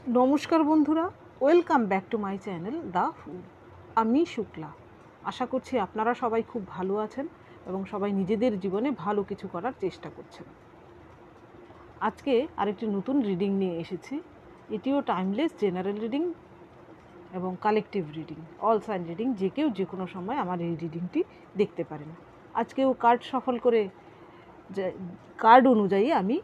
নমস্কার বন্ধুরা, welcome back to my channel the food. আমি শুক্লা। আশা করছি আপনারা সবাই খুব ভালো আছেন এবং সবাই নিজেদের জীবনে ভালো কিছু করার চেষ্টা করছেন। আজকে আরেকটি নতুন রিডিং নিয়ে এসেছি। এটিও টাইমলেস জেনারেল রিডিং এবং collective reading, all sign reading. যে কেউ যে কোনো সময় আমার এই রিডিংটি দেখতে পারেন। আজকেও কার্ড সফল করে কার্ড অনুযায়ী আমি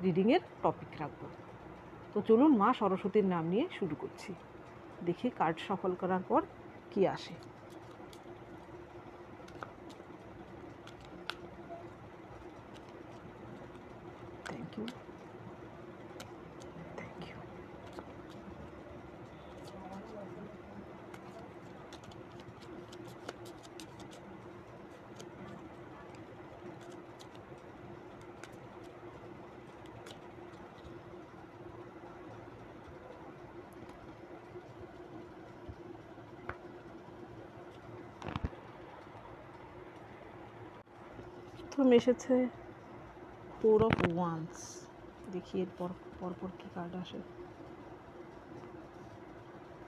রিডিংয়ের টপিক রাখব। তো চলুন মা সরস্বতীর নাম নিয়ে শুরু করছি। দেখি কার্ড সফল করার পর কি আসে। Thank you, thank you. প্রথম এসেছে ফোর অফ ওয়ান্স। দেখি এরপর পরপর কী কার্ড আসে।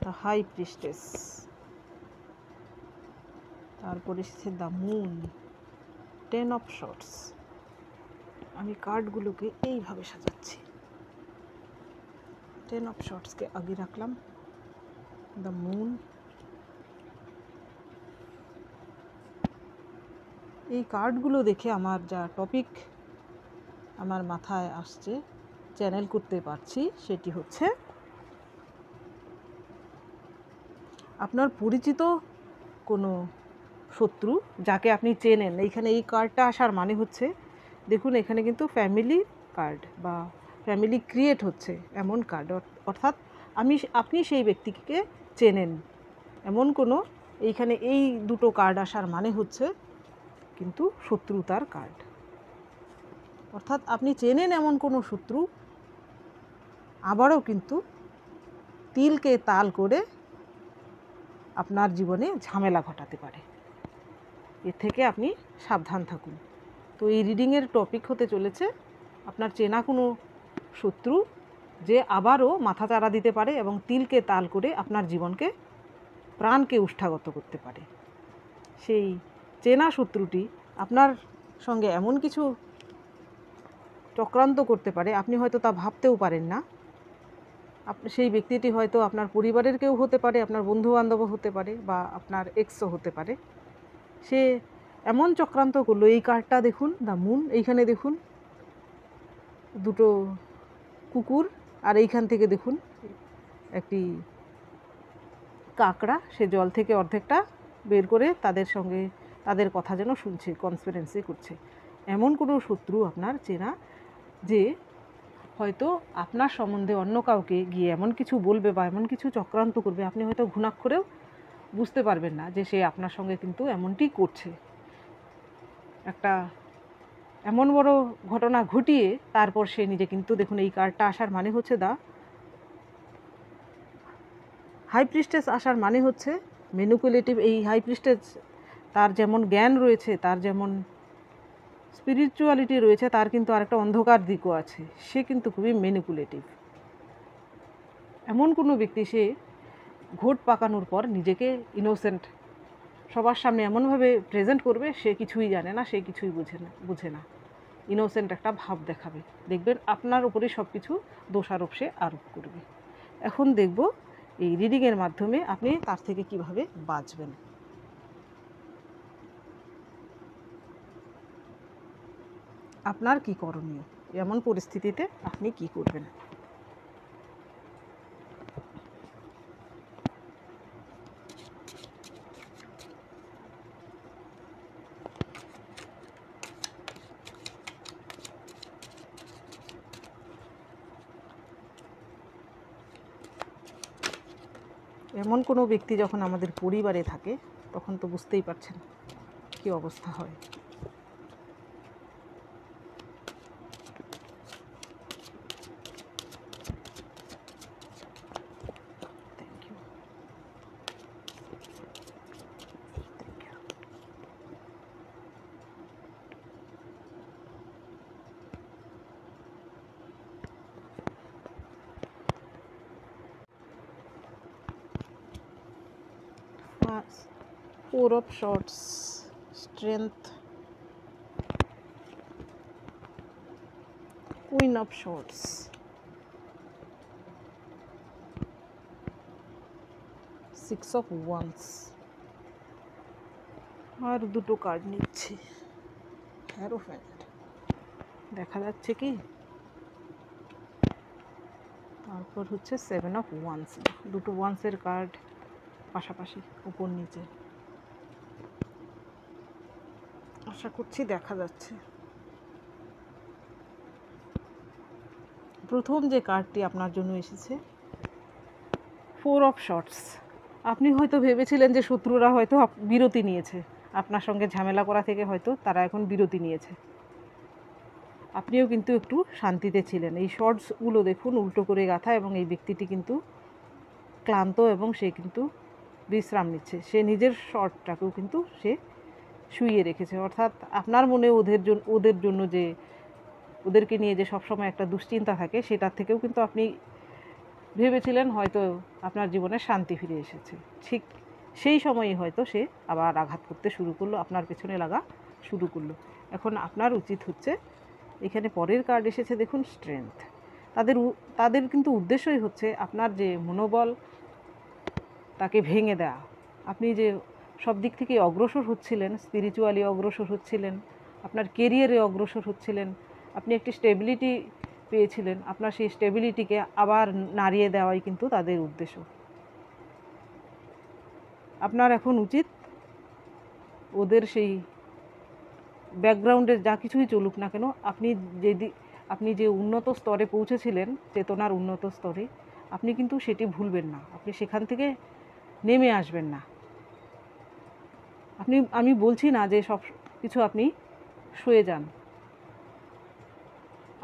দ্য হাই প্রিস্টেস, তারপর এসেছে দ্য মুন, 10 অফ শর্টস। আমি কার্ডগুলোকে এইভাবে সাজাচ্ছি। 10 অফ শর্টসকে আগে রাখলাম, দ্য মুন। এই কার্ডগুলো দেখে আমার যা টপিক আমার মাথায় আসছে, চ্যানেল করতে পারছি, সেটি হচ্ছে আপনার পরিচিত কোনো শত্রু যাকে আপনি চেনেন। এইখানে এই কার্ডটা আসার মানে হচ্ছে, দেখুন এখানে কিন্তু ফ্যামিলি কার্ড বা ফ্যামিলি ক্রিয়েট হচ্ছে এমন কার্ড, অর্থাৎ আপনি সেই ব্যক্তিকে চেনেন এমন কোনো, এইখানে এই দুটো কার্ড আসার মানে হচ্ছে কিন্তু শত্রুতার কার্ড। অর্থাৎ আপনি চেনেন এমন কোনো শত্রু আবারও কিন্তু তিলকে তাল করে আপনার জীবনে ঝামেলা ঘটাতে পারে। এর থেকে আপনি সাবধান থাকুন। তো এই রিডিংয়ের টপিক হতে চলেছে আপনার চেনা কোনো শত্রু যে আবারও মাথাচাড়া দিতে পারে এবং তিলকে তাল করে আপনার জীবনকে, প্রাণকে উষ্ঠাগত করতে পারে। সেই চেনা শত্রুটি আপনার সঙ্গে এমন কিছু চক্রান্ত করতে পারে, আপনি হয়তো তা ভাবতেও পারেন না। সেই ব্যক্তিটি হয়তো আপনার পরিবারের কেউ হতে পারে, আপনার বন্ধুবান্ধবও হতে পারে, বা আপনার এক্সও হতে পারে। সে এমন চক্রান্ত করলো। এই কার্ডটা দেখুন, দ্য মুন। এইখানে দেখুন দুটো কুকুর, আর এইখান থেকে দেখুন একটি কাকড়া, সে জল থেকে অর্ধেকটা বের করে তাদের সঙ্গে তাদের কথা যেন শুনছে, কনসপিরেন্সি করছে। এমন কোনো শত্রু আপনার চেনা যে হয়তো আপনার সম্বন্ধে অন্য কাউকে গিয়ে এমন কিছু বলবে বা এমন কিছু চক্রান্ত করবে, আপনি হয়তো ঘুণাক্ষরেও বুঝতে পারবেন না যে সে আপনার সঙ্গে কিন্তু এমনটি করছে। একটা এমন বড় ঘটনা ঘটিয়ে তারপর সে নিজে কিন্তু, দেখুন এই কার্ডটা আসার মানে হচ্ছে দা হাই প্রিস্টেস আসার মানে হচ্ছে ম্যানিপুলেটিভ। এই হাই প্রিস্টেস, তার যেমন জ্ঞান রয়েছে, তার যেমন স্পিরিচুয়ালিটি রয়েছে, তার কিন্তু আরেকটা অন্ধকার দিকও আছে। সে কিন্তু খুবই ম্যানিপুলেটিভ। এমন কোনো ব্যক্তি, সে ঘোট পাকানোর পর নিজেকে ইনোসেন্ট সবার সামনে এমনভাবে প্রেজেন্ট করবে, সে কিছুই জানে না, সে কিছুই বুঝে না। ইনোসেন্ট একটা ভাব দেখাবে, দেখবেন আপনার উপরে সব কিছু দোষারোপ সে আরোপ করবে। এখন দেখব এই রিডিংয়ের মাধ্যমে আপনি তার থেকে কিভাবে বাঁচবেন। আপনার কি করণীয়, এমন পরিস্থিতিতে আপনি কি করবেন। এমন কোনো ব্যক্তি যখন আমাদের পরিবারে থাকে, তখন তো বুঝতেই পারছেন কী অবস্থা হয়। Thank you, thank you. 4 of Swords, Strength, Queen of Swords, Six of Wands, আর দুটো কার্ড নিচ্ছি। হ্যারোফ্যান্ট দেখা যাচ্ছে কি, তারপর হচ্ছে 7 of Wands, দুটো ওয়ান্সের কার্ড পাশাপাশি উপর নিচে, আশা করছি দেখা যাচ্ছে। প্রথম যে কার্ডটি আপনার জন্য এসেছে 4 of Swords, আপনি হয়তো ভেবেছিলেন যে শত্রুরা হয়তো বিরতি নিয়েছে, আপনার সঙ্গে ঝামেলা করা থেকে হয়তো তারা এখন বিরতি নিয়েছে, আপনিও কিন্তু একটু শান্তিতে ছিলেন। এই শর্টসগুলো দেখুন উল্টো করে গাঁথা, এবং এই ব্যক্তিটি কিন্তু ক্লান্ত এবং সে কিন্তু বিশ্রাম নিচ্ছে, সে নিজের শর্টটাকেও কিন্তু সে শুইয়ে রেখেছে, অর্থাৎ আপনার মনে ওদের জন্য যে ওদেরকে নিয়ে যে সবসময় একটা দুশ্চিন্তা থাকে, সেটার থেকেও কিন্তু আপনি ভেবেছিলেন হয়তো আপনার জীবনে শান্তি ফিরে এসেছে। ঠিক সেই সময়ই হয়তো সে আবার আঘাত করতে শুরু করলো, আপনার পেছনে লাগা শুরু করলো। এখন আপনার উচিত হচ্ছে, এখানে পরের কার্ড এসেছে দেখুন স্ট্রেংথ, তাদের কিন্তু উদ্দেশ্যই হচ্ছে আপনার যে মনোবল তাকে ভেঙে দেওয়া। আপনি যে সব দিক থেকে অগ্রসর হচ্ছিলেন, স্পিরিচুয়ালি অগ্রসর হচ্ছিলেন, আপনার কেরিয়ারে অগ্রসর হচ্ছিলেন, আপনি একটি স্টেবিলিটি পেয়েছিলেন, আপনার সেই স্টেবিলিটিকে আবার নাড়িয়ে দেওয়াই কিন্তু তাদের উদ্দেশ্য। আপনার এখন উচিত ওদের সেই ব্যাকগ্রাউন্ডে যা কিছুই চলুক না কেন, আপনি যে উন্নত স্তরে পৌঁছেছিলেন, চেতনার উন্নত স্তরে, আপনি কিন্তু সেটি ভুলবেন না, আপনি সেখান থেকে নেমে আসবেন না। আমি বলছি না যে সব কিছু আপনি সয়ে যান,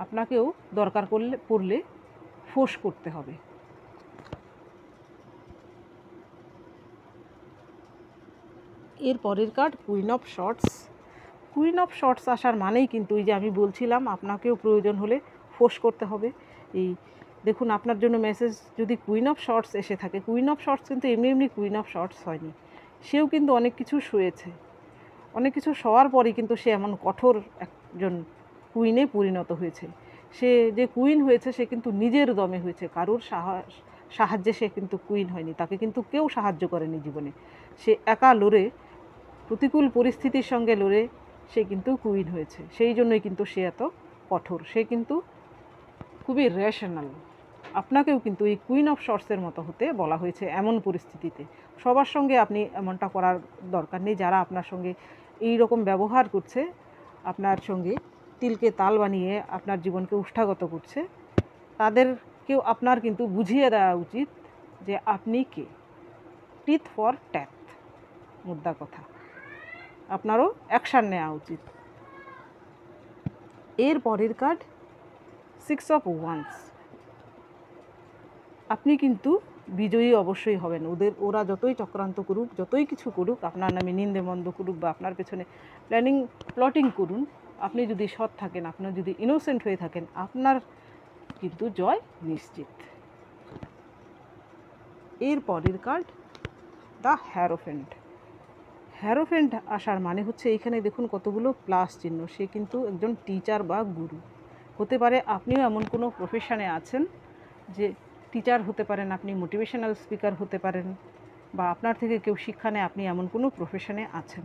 আপনাকেও দরকার পড়লে ফোর্স করতে হবে। এর পরের card queen of swords. Queen of swords আসার মানেই কিন্তু এই যে আমি বলছিলাম, আপনাকেও প্রয়োজন হলে ফোর্স করতে হবে। এই দেখুন আপনার জন্য মেসেজ, যদি কুইন অফ শর্টস এসে থাকে, কুইন অফ শর্টস কিন্তু এমনি এমনি কুইন অফ শর্টস হয়নি, সেও কিন্তু অনেক কিছু সয়েছে, অনেক কিছু সওয়ার পরই কিন্তু সে এমন কঠোর একজন কুইনে পরিণত হয়েছে। সে যে কুইন হয়েছে সে কিন্তু নিজের দমে হয়েছে, কারোর সাহায্যে সে কিন্তু কুইন হয়নি, তাকে কিন্তু কেউ সাহায্য করেনি জীবনে, সে একা লড়ে, প্রতিকূল পরিস্থিতির সঙ্গে লড়ে সে কিন্তু কুইন হয়েছে। সেই জন্যই কিন্তু সে এত কঠোর, সে কিন্তু খুবই রেশনাল। আপনাকেও কিন্তু এই কুইন অফ শর্টসের মতো হতে বলা হয়েছে এমন পরিস্থিতিতে। সবার সঙ্গে আপনি এমনটা করার দরকার নেই, যারা আপনার সঙ্গে এই রকম ব্যবহার করছে, আপনার সঙ্গে তিলকে তাল বানিয়ে আপনার জীবনকে উষ্ঠাগত করছে, তাদেরকেও আপনার কিন্তু বুঝিয়ে দেওয়া উচিত যে আপনি কে। টিথ ফর ট্যাথ, মুদ্রা কথা, আপনারও অ্যাকশান নেওয়া উচিত। এর পরের কার্ড 6 অফ ওয়ান্স। আপনি কিন্তু বিজয়ী অবশ্যই হবেন। ওরা যতই চক্রান্ত করুক, যতই কিছু করুক, আপনার নামে নিন্দে মন্দ করুক, বা আপনার পেছনে প্লটিং করুন, আপনি যদি সৎ থাকেন, আপনার যদি ইনোসেন্ট হয়ে থাকেন, আপনার কিন্তু জয় নিশ্চিত। এর পরের কার্ড দ্য হ্যারোফেন্ট। হ্যারোফেন্ট আসার মানে হচ্ছে, এইখানে দেখুন কতগুলো প্লাস চিহ্ন, সে কিন্তু একজন টিচার বা গুরু হতে পারে। আপনিও এমন কোনো প্রফেশনে আছেন যে টিচার হতে পারেন, আপনি মোটিভেশনাল স্পিকার হতে পারেন, বা আপনার থেকে কেউ শিক্ষা নেয়, আপনি এমন কোনো প্রফেশনে আছেন।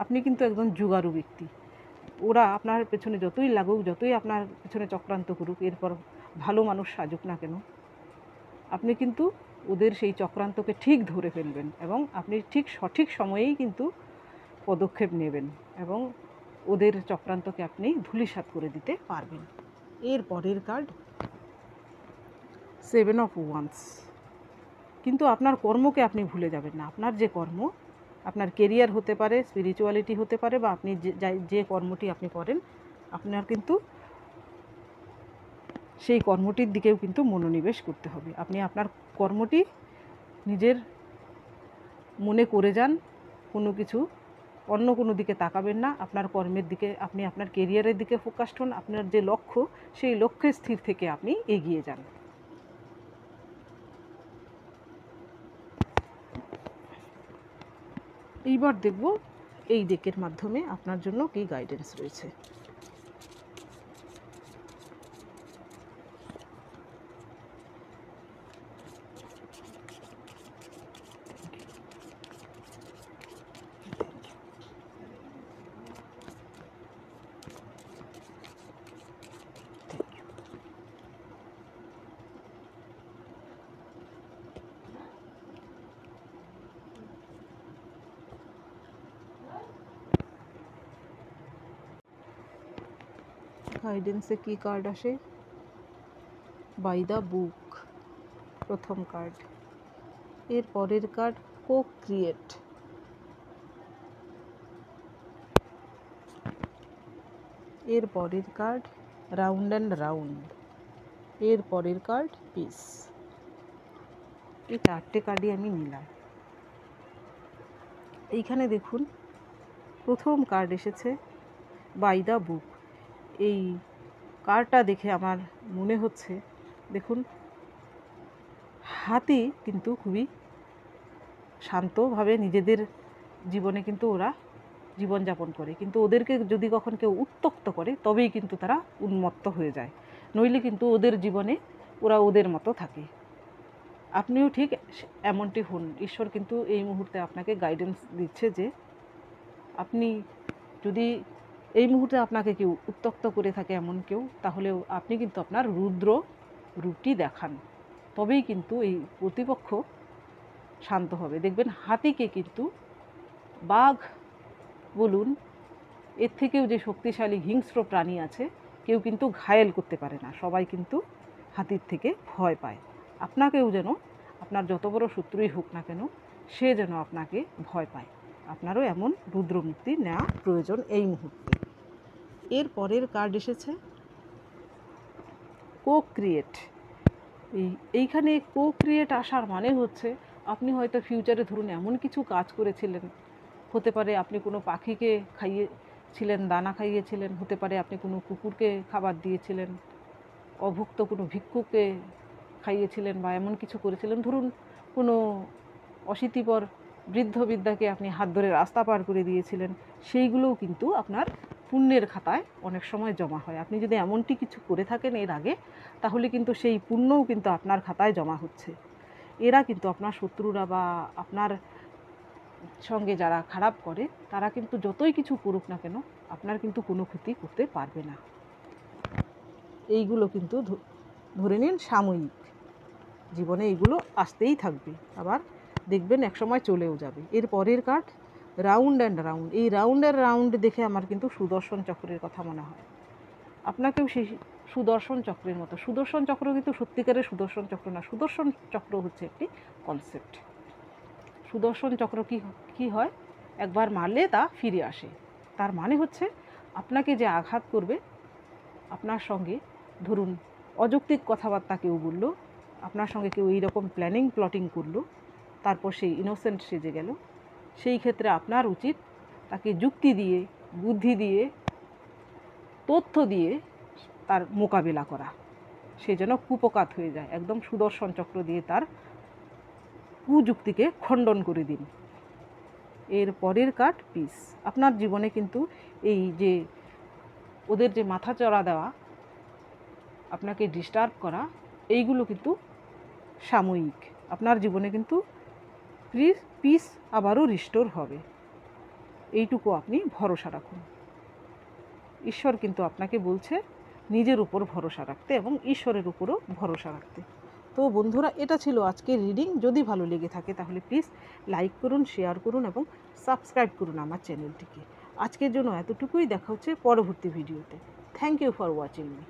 আপনি কিন্তু একজন যুগারু ব্যক্তি। ওরা আপনার পেছনে যতই লাগুক, যতই আপনার পেছনে চক্রান্ত করুক, এরপর ভালো মানুষ সাজুক না কেন, আপনি কিন্তু ওদের সেই চক্রান্তকে ঠিক ধরে ফেলবেন, এবং আপনি ঠিক সঠিক সময়েই কিন্তু পদক্ষেপ নেবেন, এবং ওদের চক্রান্তকে আপনি ধূলিসাৎ করে দিতে পারবেন। এর পরের কার্ড 7 অফ ওয়ান্স। কিন্তু আপনার কর্মকে আপনি ভুলে যাবেন না। আপনার যে কর্ম, আপনার কেরিয়ার হতে পারে, স্পিরিচুয়ালিটি হতে পারে, বা আপনি যে কর্মটি আপনি করেন, আপনার কিন্তু সেই কর্মটির দিকেও কিন্তু মনোনিবেশ করতে হবে। আপনি আপনার কর্মটি নিজের মনে করে যান, অন্য কোনো দিকে তাকাবেন না। আপনার কর্মের দিকে, আপনি আপনার কেরিয়ারের দিকে ফোকাসড হন। আপনার যে লক্ষ্য, সেই লক্ষ্যে স্থির থেকে আপনি এগিয়ে যান। এইবার দেখব এই ডেকের মাধ্যমে আপনার জন্য কী গাইডেন্স রয়েছে। গাইডেন্সে কী কার্ড আসে? বাই দ্য বুক প্রথম কার্ড। এর পরের কার্ড কো ক্রিয়েট। এর পরের কার্ড রাউন্ড অ্যান্ড রাউন্ড। এর পরের কার্ড পিস। এই 4টে কার্ডই আমি নিলাম। এইখানে দেখুন প্রথম কার্ড এসেছে বাই দ্য বুক। এই কার্ডটা দেখে আমার মনে হচ্ছে, দেখুন হাতি কিন্তু খুবই শান্তভাবে নিজেদের জীবনে কিন্তু ওরা জীবনযাপন করে, কিন্তু ওদেরকে যদি কখন কেউ উত্ত্যক্ত করে তবেই কিন্তু তারা উন্মত্ত হয়ে যায়, নইলে কিন্তু ওদের জীবনে ওরা ওদের মতো থাকে। আপনিও ঠিক এমনটি হন। ঈশ্বর কিন্তু এই মুহূর্তে আপনাকে গাইডেন্স দিচ্ছে যে আপনি যদি এই মুহূর্তে আপনাকে কেউ উত্ত্যক্ত করে থাকে এমন কেউ, তাহলেও আপনি কিন্তু আপনার রুদ্র রূপটি দেখান, তবেই কিন্তু এই প্রতিপক্ষ শান্ত হবে। দেখবেন হাতিকে কিন্তু বাঘ বলুন, এর থেকেও যে শক্তিশালী হিংস্র প্রাণী আছে, কেউ কিন্তু ঘায়েল করতে পারে না। সবাই কিন্তু হাতির থেকে ভয় পায়। আপনাকেও যেন আপনার যত বড় শত্রুই হোক না কেন, সে যেন আপনাকে ভয় পায়। আপনারও এমন রুদ্রমুক্তি নেওয়া প্রয়োজন এই মুহূর্তে। এর পরের কার্ড এসেছে কো ক্রিয়েট। এইখানে কো ক্রিয়েট আসার মানে হচ্ছে আপনি হয়তো ফিউচারে ধরুন এমন কিছু কাজ করেছিলেন, হতে পারে আপনি কোনো পাখিকে খাইয়েছিলেন, দানা খাইয়েছিলেন, হতে পারে আপনি কোনো কুকুরকে খাবার দিয়েছিলেন, অভুক্ত কোনো ভিক্ষুককে খাইয়েছিলেন, বা এমন কিছু করেছিলেন, ধরুন কোনো অশীতিপর বৃদ্ধ বিদ্যাকে আপনি হাত ধরে রাস্তা পার করে দিয়েছিলেন, সেইগুলোও কিন্তু আপনার পুণ্যের খাতায় অনেক সময় জমা হয়। আপনি যদি এমনটি কিছু করে থাকেন এর আগে, তাহলে কিন্তু সেই পুণ্যও কিন্তু আপনার খাতায় জমা হচ্ছে। এরা কিন্তু আপনার শত্রুরা বা আপনার সঙ্গে যারা খারাপ করে, তারা কিন্তু যতই কিছু করুক না কেন আপনার কিন্তু কোনো ক্ষতি করতে পারবে না। এইগুলো কিন্তু ধরে নিন সাময়িক, জীবনে এইগুলো আসতেই থাকবে, আবার দেখবেন একসময় চলেও যাবে। এর পরের কার্ড রাউন্ড অ্যান্ড রাউন্ড। এই রাউন্ড অ্যান্ড রাউন্ড দেখে আমার কিন্তু সুদর্শন চক্রের কথা মনে হয়। আপনাকেও সেই সুদর্শন চক্রের মতো, সুদর্শন চক্র কিন্তু সত্যিকারের সুদর্শন চক্র না, সুদর্শন চক্র হচ্ছে একটি কনসেপ্ট। সুদর্শন চক্র কি হয়, একবার মারলে তা ফিরে আসে। তার মানে হচ্ছে আপনাকে যে আঘাত করবে, আপনার সঙ্গে ধরুন অযৌক্তিক কথাবার্তা কেউ বলল, আপনার সঙ্গে কেউ এইরকম প্লটিং করলো, তারপর সেই ইনোসেন্ট সেজে গেল, সেই ক্ষেত্রে আপনার উচিত তাকে যুক্তি দিয়ে, বুদ্ধি দিয়ে, তথ্য দিয়ে তার মোকাবিলা করা। সে যেন কুপকাত হয়ে যায়, একদম সুদর্শন চক্র দিয়ে তার কুযুক্তিকে খণ্ডন করে দিন। এর পরের কার্ড পিস। আপনার জীবনে কিন্তু এই যে ওদের যে মাথা চড়া দেওয়া, আপনাকে ডিস্টার্ব করা, এইগুলো কিন্তু সাময়িক। আপনার জীবনে কিন্তু পিস আবারও রিস্টোর হবে, এইটুকু আপনি ভরসা রাখুন। ঈশ্বর কিন্তু আপনাকে বলছে নিজের উপর ভরসা রাখতে এবং ঈশ্বরের উপরও ভরসা রাখতে। তো বন্ধুরা, এটা ছিল আজকের রিডিং। যদি ভালো লেগে থাকে তাহলে প্লিজ লাইক করুন, শেয়ার করুন এবং সাবস্ক্রাইব করুন আমার চ্যানেলটিকে। আজকের জন্য এতটুকুই, দেখা হচ্ছে পরবর্তী ভিডিওতে। Thank you for watching me.